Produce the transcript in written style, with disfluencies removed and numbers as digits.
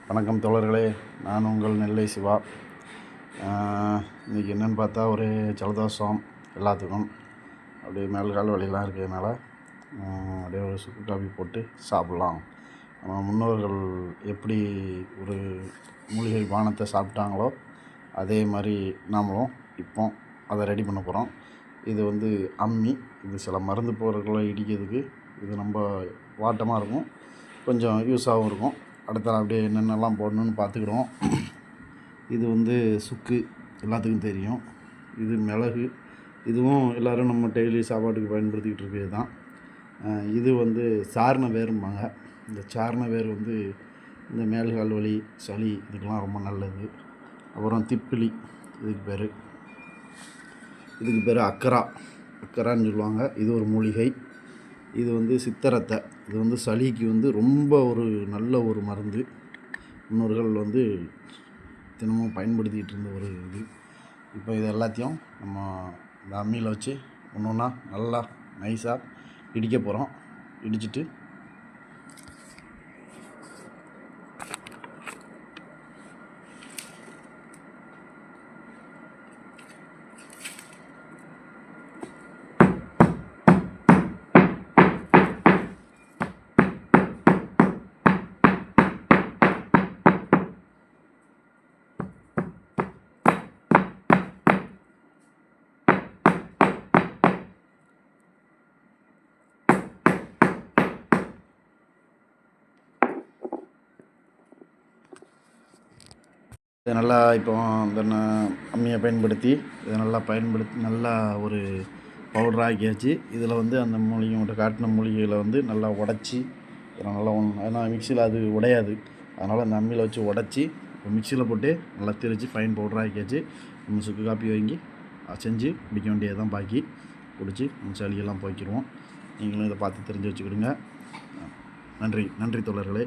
வணக்கம் தோழர்களே, நான் உங்கள் நெல்லை சிவா. இன்றைக்கி என்னென்னு பார்த்தா ஒரு ஜலதோஷம் எல்லாத்துக்கும். அப்படியே மேல் கால் வலிலாம் இருக்கிறதுனால அப்படியே ஒரு சுக்கு காபி போட்டு சாப்பிட்லாம். நம்ம முன்னோர்கள் எப்படி ஒரு மூலிகை பானத்தை சாப்பிட்டாங்களோ அதே மாதிரி நாமளும் இப்போ அதை ரெடி பண்ண போகிறோம். இது அம்மி. இது சில மருந்து பொருட்களை இடிக்கிறதுக்கு இது ரொம்ப வாட்டமாக இருக்கும், கொஞ்சம் யூஸாகவும் இருக்கும். அடுத்த அப்படியே என்னென்னலாம் போடணுன்னு பார்த்துக்கிடுவோம். இது சுக்கு எல்லாத்துக்கும் தெரியும். இது மிளகு, இதுவும் எல்லோரும் நம்ம டெய்லி சாப்பாட்டுக்கு பயன்படுத்திக்கிட்டு இருக்கிறது தான். இது சாரண வேரும்பாங்க. இந்த சாரண வேர் இந்த மேல்கால் வலி, சளி இதுக்கெல்லாம் ரொம்ப நல்லது. அப்புறம் திப்பிலி, இதுக்கு பேர் அக்கரான்னு சொல்லுவாங்க. இது ஒரு மூலிகை. இது சித்தரத்தை. இது சளிக்கு ரொம்ப ஒரு நல்ல ஒரு மருந்து. முன்னோர்கள் தினமும் பயன்படுத்திகிட்டு இருந்த ஒரு இது. இப்போ இது எல்லாத்தையும் நம்ம இந்த அம்மியில் வச்சு ஒன்று ஒன்றா நல்லா நைஸாக இடிக்க போகிறோம். இடிச்சிட்டு இதை நல்லா இப்போ இந்த அம்மியை பயன்படுத்தி இதை நல்லா ஒரு பவுடர் ஆக்கியாச்சு. இதில் அந்த மூலிகை காட்டின மூலிகைகளை நல்லா உடச்சி நல்லா ஏன்னா மிக்சியில் அது உடையாது. அதனால் அந்த அம்மியில் வச்சு உடச்சி இப்போ மிக்சியில் போட்டு நல்லா திரித்து ஃபைன் பவுடர் ஆக்கியாச்சு. நம்ம சுக்கு காப்பி வாங்கி செஞ்சு குடிக்க வேண்டியது தான். பாக்கி குடித்து சளியெல்லாம் போய்க்கிடுவோம். நீங்களும் இதை பார்த்து தெரிஞ்சு வச்சுக்கிடுங்க. நன்றி தோழர்களே.